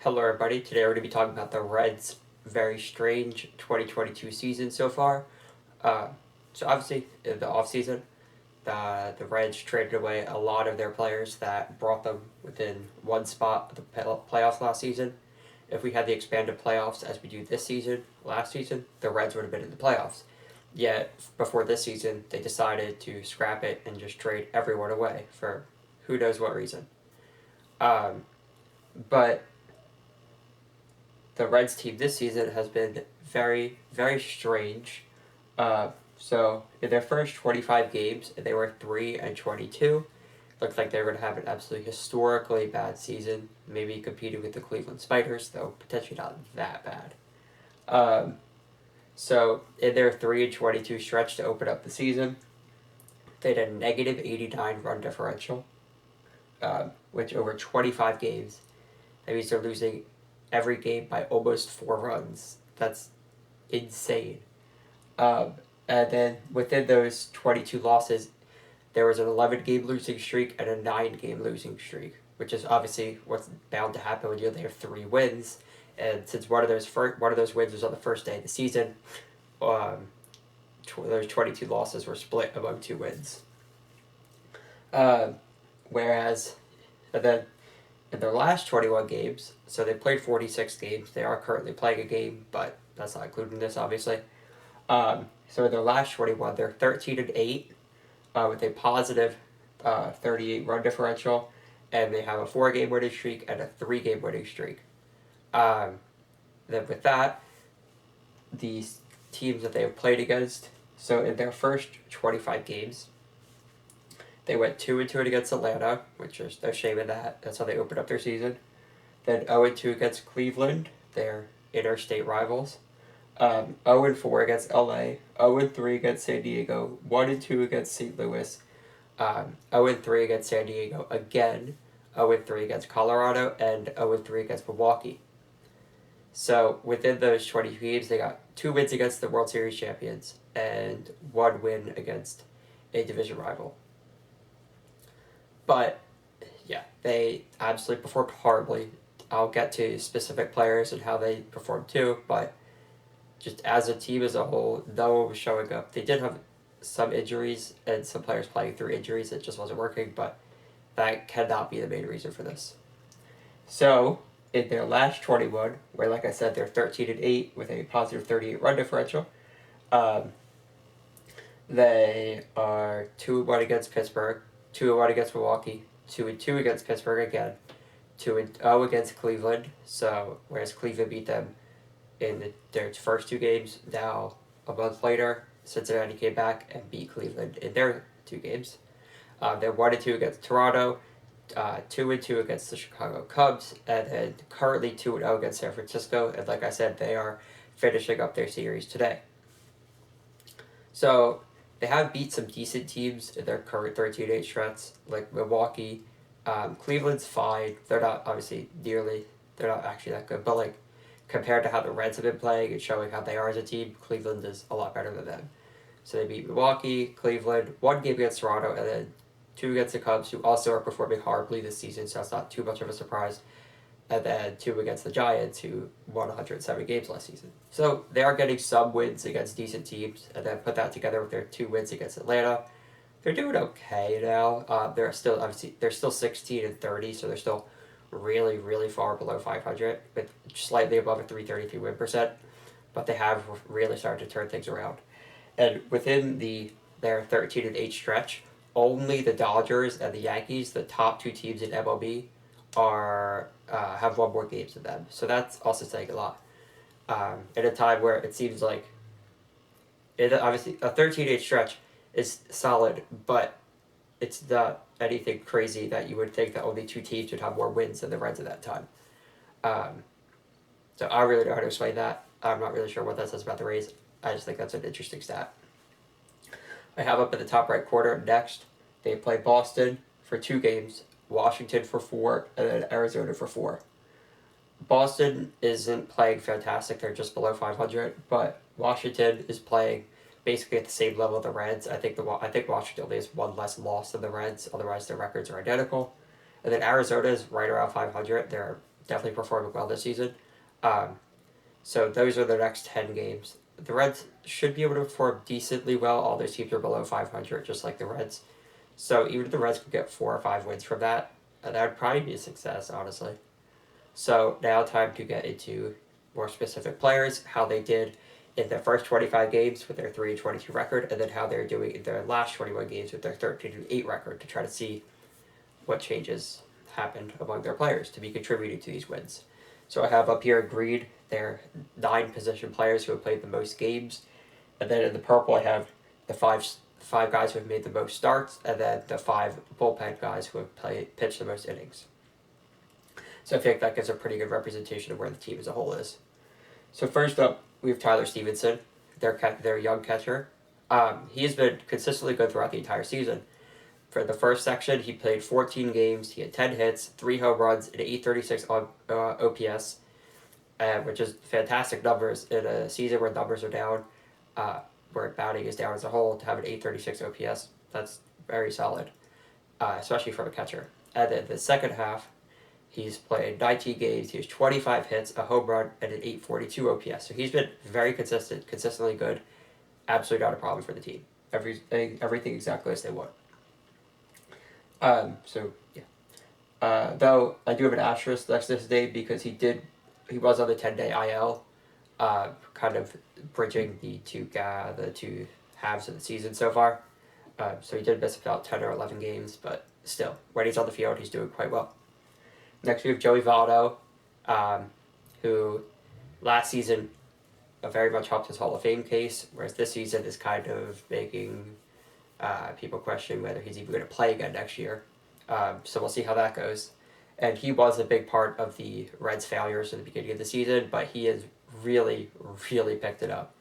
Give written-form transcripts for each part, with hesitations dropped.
Hello, everybody. Today we're going to be talking about the Reds' very strange 2022 season so far. Uh, so obviously, in the offseason, the Reds traded away a lot of their players that brought them within one spot of the playoffs last season. If we had the expanded playoffs as we do this season, last season, the Reds would have been in the playoffs. Yet, before this season, they decided to scrap it and just trade everyone away for who knows what reason. Um, but the Reds team this season has been very, very strange. So in their first 25 games, they were 3-22. Looked like they were going to have an absolutely historically bad season, maybe competing with the Cleveland Spiders, though potentially not that bad. Um, so in their 3-22 stretch to open up the season, they had a negative 89 run differential, which over 25 games, that means they're losing every game by almost 4 runs. That's insane. Um, and then within those 22 losses, there was an 11-game losing streak and a 9-game losing streak, which is obviously what's bound to happen when you only have 3 wins. And since one of those wins was on the first day of the season, um, those 22 losses were split among 2 wins. Um, Whereas, and then in their last 21 games, so they played 46 games. They are currently playing a game, but that's not including this, obviously. So in their last 21, they're 13-8 with a positive 38 run differential, and they have a 4-game winning streak and a 3-game winning streak. Um, then with that, these teams that they have played against, so in their first 25 games, they went 2-2 against Atlanta, which is no shame in that. That's how they opened up their season. Then 0-2 against Cleveland, their interstate rivals. 0-4 against LA, 0-3 against San Diego, 1-2 against St. Louis, 0-3 against San Diego again, 0-3 against Colorado, and 0-3 against Milwaukee. So within those 20 games, they got 2 wins against the World Series champions and 1 win against a division rival. But yeah, they absolutely performed horribly. I'll get to specific players and how they performed too, but just as a team as a whole, no one was showing up. They did have some injuries and some players playing through injuries. It just wasn't working, but that cannot be the main reason for this. So, in their last 21, where, like I said, they're 13-8 with a positive 38 run differential, um, they are 2-1 against Pittsburgh, 2-1 against Milwaukee, 2-2 against Pittsburgh again, 2-0 against Cleveland. So, whereas Cleveland beat them in their first 2 games. Now, a month later, Cincinnati came back and beat Cleveland in their 2 games. They're 1-2 against Toronto, 2-2 against the Chicago Cubs, and then currently 2-0 against San Francisco. And like I said, they are finishing up their series today. So they have beat some decent teams in their current 13-8 stretch, like Milwaukee. Cleveland's fine. They're not obviously they're not actually that good, but like compared to how the Reds have been playing and showing how they are as a team, Cleveland is a lot better than them. So they beat Milwaukee, Cleveland, 1 game against Toronto, and then 2 against the Cubs, who also are performing horribly this season, so that's not too much of a surprise. And then 2 against the Giants, who won 107 games last season. So they are getting some wins against decent teams, and then put that together with their 2 wins against Atlanta. They're doing okay now. They're still 16-30, so they're still really, really far below 500, with slightly above a 333 win percent. But they have really started to turn things around. And within their 13-8 stretch, only the Dodgers and the Yankees, the top 2 teams in MLB, are have won more games than them. So that's also saying a lot. At a time where it seems like obviously a 13-8 stretch is solid, but it's not anything crazy that you would think that only 2 teams would have more wins than the Reds at that time. So I really don't know how to explain that. I'm not really sure what that says about the Rays. I just think that's an interesting stat. I have up in the top right corner next, they play Boston for 2 games, Washington for 4, and then Arizona for 4. Boston isn't playing fantastic. They're just below 500, but Washington is playing basically at the same level of the Reds. I think Washington only has 1 less loss than the Reds. Otherwise, their records are identical. And then Arizona is right around 500. They're definitely performing well this season. So those are the next 10 games. The Reds should be able to perform decently well. All their teams are below 500, just like the Reds. So even if the Reds could get 4 or 5 wins from that, that would probably be a success, honestly. So now time to get into more specific players, how they did in their first 25 games with their 3-22 record, and then how they're doing in their last 21 games with their 13-8 record to try to see what changes happened among their players to be contributing to these wins. So I have up here in green their 9 position players who have played the most games, and then in the purple I have the five guys who have made the most starts, and then the 5 bullpen guys who have pitched the most innings. So I think that gives a pretty good representation of where the team as a whole is. So first up, we have Tyler Stevenson, their young catcher. He has been consistently good throughout the entire season. For the first section, he played 14 games. He had 10 hits, 3 home runs, and 836 on OPS, which is fantastic numbers in a season where numbers are down, where batting is down as a whole. To have an 836 OPS, that's very solid, especially from a catcher. And then the second half, he's played 19 games. He has 25 hits, a home run, and an 842 OPS. So he's been very consistently good. Absolutely not a problem for the team. Everything exactly as they want. Though I do have an asterisk next to his name because he was on the 10-day IL, kind of bridging the two halves of the season so far. So he did miss about 10 or 11 games, but still, when he's on the field, he's doing quite well. Next, we have Joey Votto, who last season very much helped his Hall of Fame case, whereas this season is kind of making people question whether he's even going to play again next year. So we'll see how that goes. And he was a big part of the Reds' failures at the beginning of the season, but he has really, really picked it up.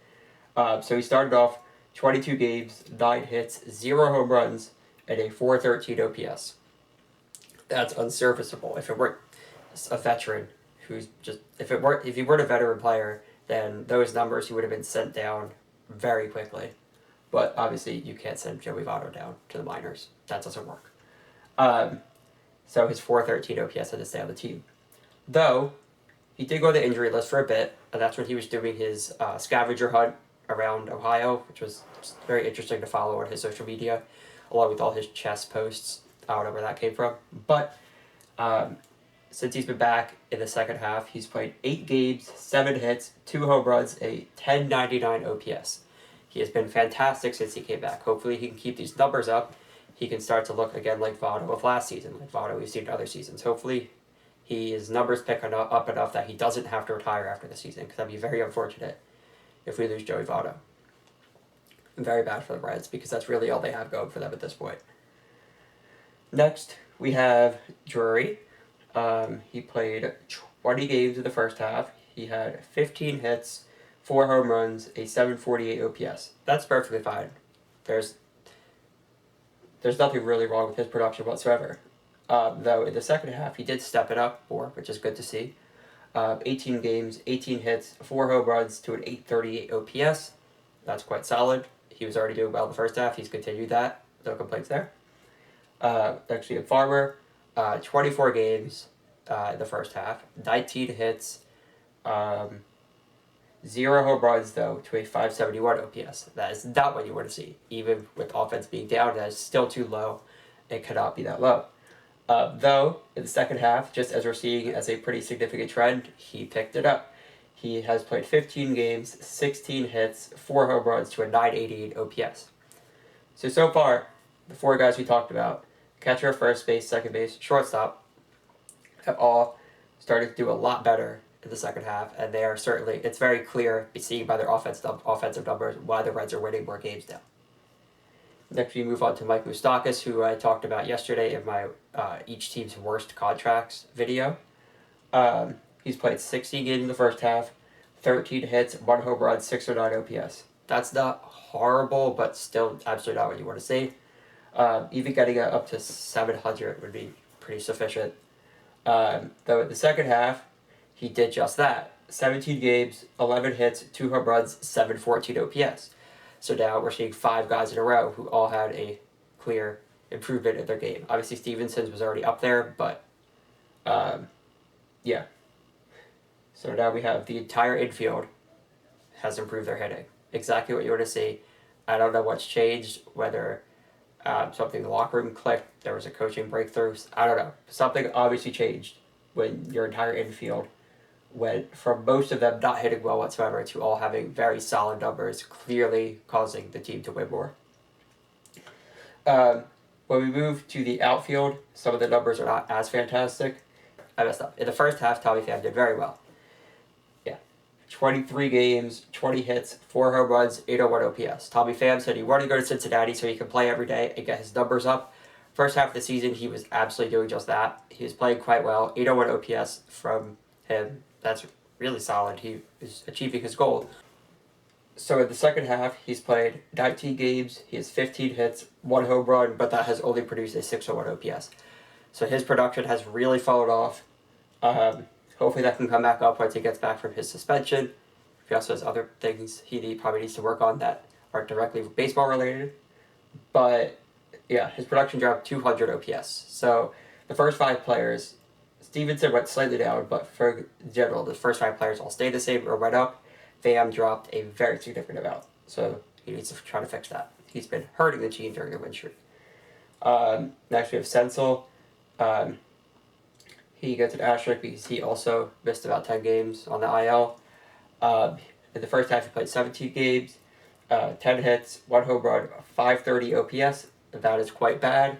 So he started off 22 games, 9 hits, 0 home runs, and a 413 OPS. That's unserviceable. If it weren't a veteran who's just if he weren't a veteran player, then those numbers he would have been sent down very quickly. But obviously you can't send Joey Votto down to the minors. That doesn't work. So his 413 OPS had to stay on the team. Though he did go on the injury list for a bit, and that's when he was doing his scavenger hunt around Ohio, which was very interesting to follow on his social media, along with all his chess posts. I don't know where that came from. But since he's been back in the second half, he's played 8 games, 7 hits, 2 home runs, a 1099 OPS. He has been fantastic since he came back. Hopefully he can keep these numbers up. He can start to look again like Votto of last season, like Votto we've seen in other seasons. Hopefully his numbers pick up enough that he doesn't have to retire after the season, because that'd be very unfortunate if we lose Joey Votto. Very bad for the Reds, because that's really all they have going for them at this point. Next, we have Drury. He played 20 games in the first half. He had 15 hits, 4 home runs, a 748 OPS. That's perfectly fine. There's nothing really wrong with his production whatsoever. Though in the second half, he did step it up more, which is good to see. 18 games, 18 hits, 4 home runs to an 838 OPS. That's quite solid. He was already doing well in the first half. He's continued that. No complaints there. Actually, a Farmer, 24 games in the first half, 19 hits, 0 home runs, though, to a 571 OPS. That is not what you want to see. Even with offense being down, that is still too low. It cannot be that low. Though, in the second half, just as we're seeing as a pretty significant trend, he picked it up. He has played 15 games, 16 hits, 4 home runs to a 988 OPS. So far, the 4 guys we talked about, catcher, first base, second base, shortstop, have all started to do a lot better in the second half, and they are certainly, it's very clear, seeing by their offensive numbers, why the Reds are winning more games now. Next, we move on to Mike Moustakas, who I talked about yesterday in my each team's worst contracts video. He's played 60 games in the first half, 13 hits, 1 home run, 609 OPS. That's not horrible, but still absolutely not what you want to see. Even getting it up to 700 would be pretty sufficient. Though in the second half, he did just that. 17 games, 11 hits, 2 home runs, 714 OPS. So now we're seeing 5 guys in a row who all had a clear improvement in their game. Obviously, Stevenson's was already up there, but yeah, So now we have the entire infield has improved their hitting. Exactly what you want to see. I don't know what's changed, whether something in the locker room clicked, there was a coaching breakthrough. I don't know. Something obviously changed when your entire infield went from most of them not hitting well whatsoever to all having very solid numbers, clearly causing the team to win more. When we move to the outfield, some of the numbers are not as fantastic. I messed up. In the first half, Tommy Pham did very well. 23 games, 20 hits, 4 home runs, 801 OPS. Tommy Pham said he wanted to go to Cincinnati so he could play every day and get his numbers up. First half of the season, he was absolutely doing just that. He was playing quite well. 801 OPS from him. That's really solid. He is achieving his goal. So in the second half, he's played 19 games. He has 15 hits, 1 home run, but that has only produced a 601 OPS. So his production has really fallen off. Hopefully that can come back up once he gets back from his suspension. He also has other things he probably needs to work on that aren't directly baseball related. But yeah, his production dropped 200 OPS. So the first 5 players, Stevenson went slightly down, but for general, the first 5 players all stayed the same or went up. Pham dropped a very significant amount. So he needs to try to fix that. He's been hurting the team during the win streak. Next we have Senzel. He gets an asterisk because he also missed about 10 games on the IL. In the first half, he played 17 games, 10 hits, 1 home run, 530 OPS. That is quite bad.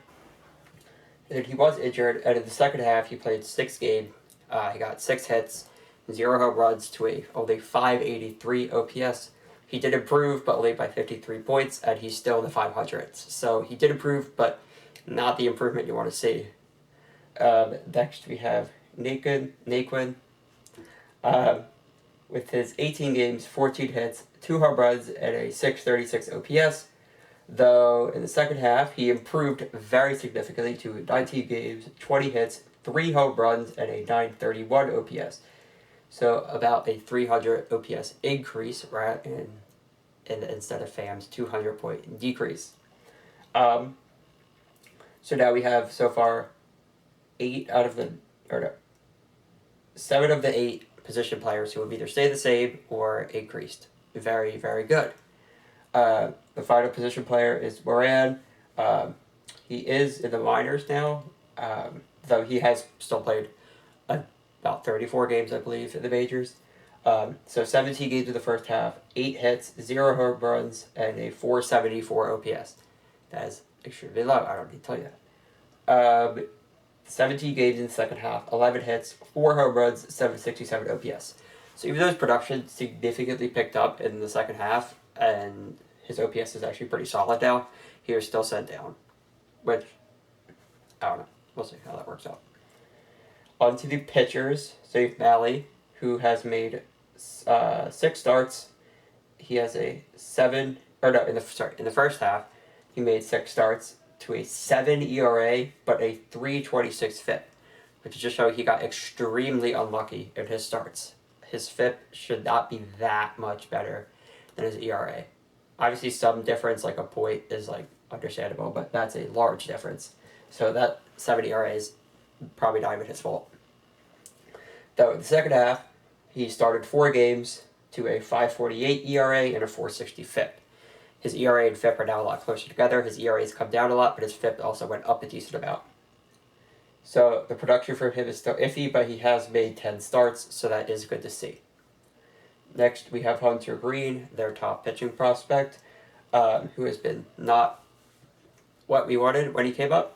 And he was injured, and in the second half, he played 6 games. He got 6 hits, 0 home runs to only 583 OPS. He did improve, but only by 53 points, and he's still in the 500s. So he did improve, but not the improvement you want to see. Next we have Naquin. With his 18 games, 14 hits, 2 home runs, and a 636 OPS. Though in the second half, he improved very significantly to 19 games, 20 hits, 3 home runs, and a 931 OPS. So about a 300 OPS increase, right, instead of Pham's 200-point decrease. So now we have so far 7 of the 8 position players who have either stayed the same or increased. Very, very good. The final position player is Moran. He is in the minors now, though he has still played about 34 games, I believe, in the majors. So 17 games in the first half, 8 hits, 0 home runs, and a 474 OPS. That is extremely low. I don't need to tell you that. 17 games in the second half, 11 hits, 4 home runs, 767 OPS. So even though his production significantly picked up in the second half, and his OPS is actually pretty solid now, he was still sent down. Which, I don't know. We'll see how that works out. On to the pitchers. So you have Malley, who has made 6 starts. He has in the first half, he made 6 starts to a 7 ERA, but a 3.26 FIP, which is just showing he got extremely unlucky in his starts. His FIP should not be that much better than his ERA. Obviously, some difference, like a point, is understandable, but that's a large difference. So that 7 ERA is probably not even his fault. Though in the second half, he started 4 games to a 5.48 ERA and a 4.60 FIP. His ERA and FIP are now a lot closer together. His ERA has come down a lot, but his FIP also went up a decent amount. So the production for him is still iffy, but he has made 10 starts, so that is good to see. Next, we have Hunter Green, their top pitching prospect, who has been not what we wanted when he came up.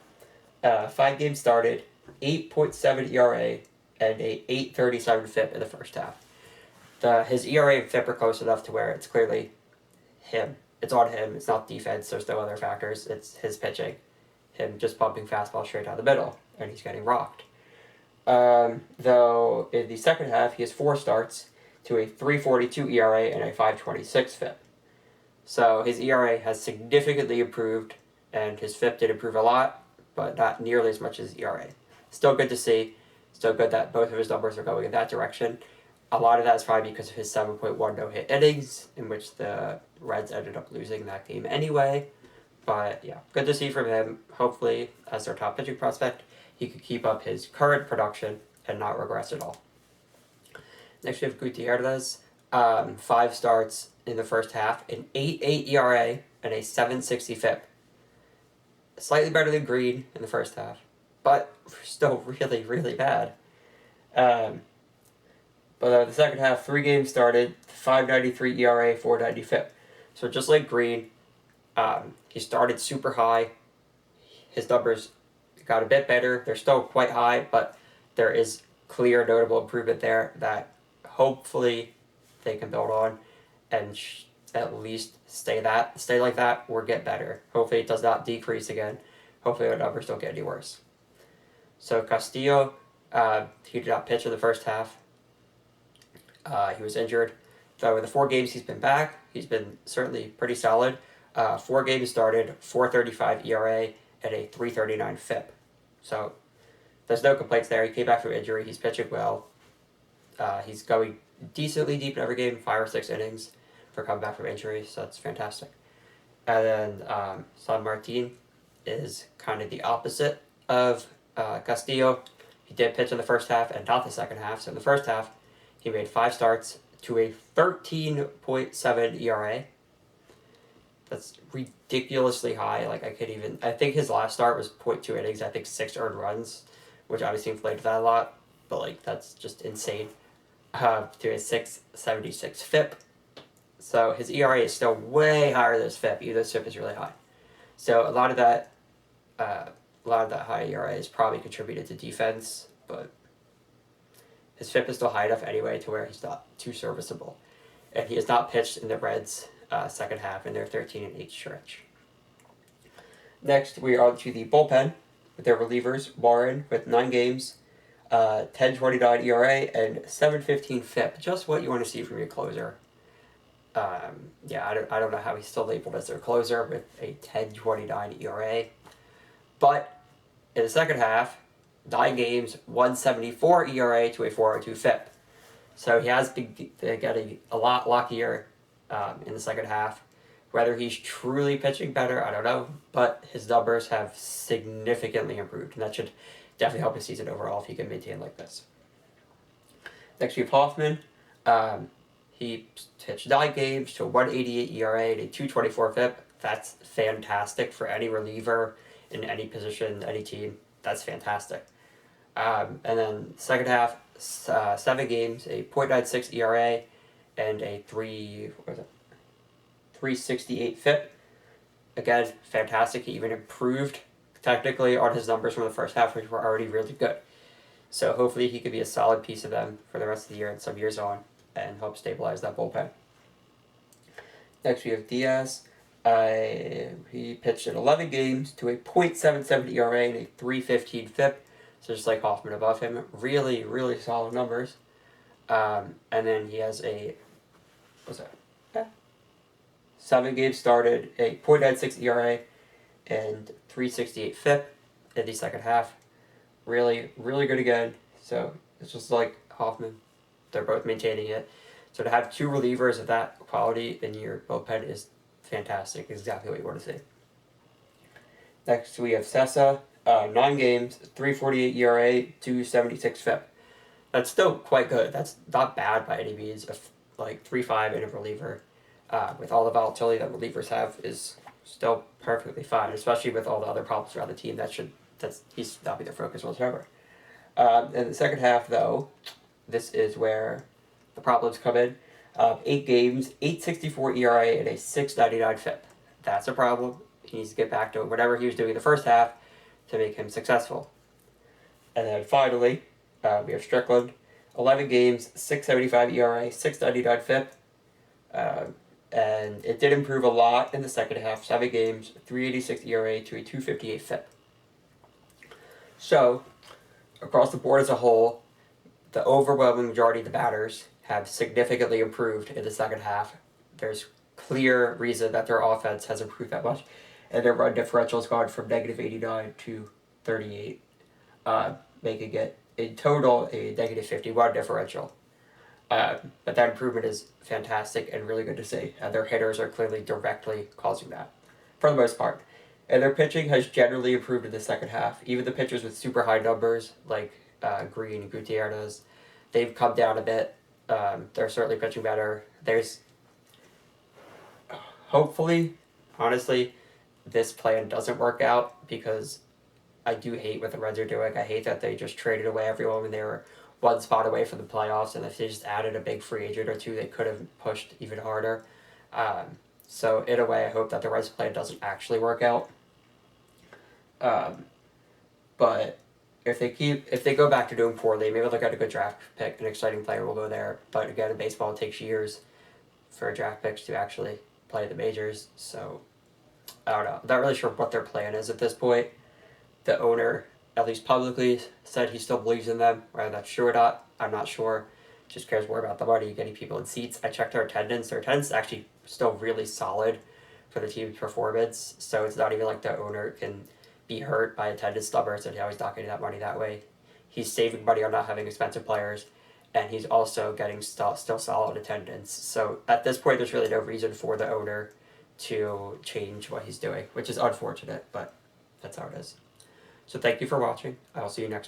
5 games started, 8.7 ERA, and a 8.37 FIP in the first half. His ERA and FIP are close enough to where it's clearly him. It's on him. It's not defense. There's no other factors. It's his pitching. Him just pumping fastball straight down the middle, and he's getting rocked. Though in the second half, he has 4 starts to a 3.42 ERA and a 5.26 FIP. So his ERA has significantly improved, and his FIP did improve a lot, but not nearly as much as his ERA. Still good to see. Still good that both of his numbers are going in that direction. A lot of that is probably because of his 7.1 no-hit innings, in which the Reds ended up losing that game anyway. But yeah, good to see from him. Hopefully, as their top pitching prospect, he could keep up his current production and not regress at all. Next we have Gutierrez, 5 starts in the first half, an 8.8 ERA and a 7.60 FIP. Slightly better than Green in the first half, but still really, really bad. But the second half, 3 games started, 5.93 ERA, 4.90 FIP. So just like Green, he started super high. His numbers got a bit better. They're still quite high, but there is clear, notable improvement there that hopefully they can build on and at least stay like that or get better. Hopefully it does not decrease again. Hopefully our numbers don't get any worse. So Castillo, he did not pitch in the first half. He was injured. So in the 4 games he's been back, he's been certainly pretty solid. 4 games started, 4.35 ERA, and a 3.39 FIP. So there's no complaints there. He came back from injury. He's pitching well. He's going decently deep in every game, 5 or 6 innings for coming back from injury. So that's fantastic. And then San Martin is kind of the opposite of Castillo. He did pitch in the first half and not the second half. So in the first half, he made 5 starts to a 13.7 ERA. That's ridiculously high. Like I think his last start was 0.2 innings. I think 6 earned runs, which obviously inflated that a lot. But like that's just insane. To a 6.76 FIP. So his ERA is still way higher than his FIP. Even though his FIP is really high. So a lot of that high ERA is probably contributed to defense, but his FIP is still high enough anyway to where he's not too serviceable. And he has not pitched in the Reds' second half in their 13-8 stretch. Next, we are on to the bullpen with their relievers. Warren with 9 games, 10.29 ERA, and 7.15 FIP. Just what you want to see from your closer. I don't know how he's still labeled as their closer with a 10.29 ERA. But in the second half, 9 games, 1.74 ERA to a 4.02 FIP. So he has been getting a lot luckier in the second half. Whether he's truly pitching better, I don't know. But his numbers have significantly improved. And that should definitely help his season overall if he can maintain like this. Next we have Hoffman. He pitched 9 games to a 1.88 ERA and a 2.24 FIP. That's fantastic for any reliever in any position, any team. That's fantastic. And then second half, 7 games, a 0.96 ERA and a 3.68 FIP. Again, fantastic. He even improved technically on his numbers from the first half, which were already really good. So hopefully he could be a solid piece of them for the rest of the year and some years on and help stabilize that bullpen. Next we have Diaz. He pitched in 11 games to a .77 ERA and a 3.15 FIP. So just like Hoffman above him. Really, really solid numbers. And then he has a 7 games started, a .96 ERA and 3.68 FIP in the second half. Really, really good again. So it's just like Hoffman. They're both maintaining it. So to have 2 relievers of that quality in your bullpen is fantastic. Exactly what you want to see. Next we have Sessa. 9 games, 3.48 ERA, 2.76 FIP. That's still quite good. That's not bad by any means. Like 3.5 in a reliever, with all the volatility that relievers have, is still perfectly fine. Especially with all the other problems around the team. He's not be their focus whatsoever. In the second half, though, this is where the problems come in. 8 games, 8.64 ERA, and a 6.99 FIP. That's a problem. He needs to get back to whatever he was doing in the first half to make him successful. And then finally, we have Strickland. 11 games, 6.75 ERA, 6.99 FIP. And it did improve a lot in the second half. 7 games, 3.86 ERA to a 2.58 FIP. So, across the board as a whole, the overwhelming majority of the batters have significantly improved in the second half. There's clear reason that their offense has improved that much. And their run differential has gone from negative 89 to 38, making it in total a negative 51 differential. But that improvement is fantastic and really good to see. And their hitters are clearly directly causing that, for the most part. And their pitching has generally improved in the second half. Even the pitchers with super high numbers, like Green and Gutierrez, they've come down a bit. They're certainly pitching better. There's hopefully, honestly, this plan doesn't work out because I do hate what the Reds are doing. I hate that they just traded away everyone when they were one spot away from the playoffs, and if they just added a big free agent or two, they could have pushed even harder. So in a way, I hope that the Reds plan doesn't actually work out. But if they go back to doing poorly, maybe they'll get a good draft pick, an exciting player will go there. But again, in baseball, it takes years for draft picks to actually play the majors. So I don't know. I'm not really sure what their plan is at this point. The owner, at least publicly, said he still believes in them. Whether that's true or not, I'm not sure. Just cares more about the money, getting people in seats. I checked their attendance. Their attendance is actually still really solid for the team's performance. So it's not even like the owner can be hurt by attendance numbers and how he's not getting that money that way. He's saving money on not having expensive players, and he's also getting still solid attendance. So at this point, there's really no reason for the owner to change what he's doing, which is unfortunate, but that's how it is. So thank you for watching. I will see you next time.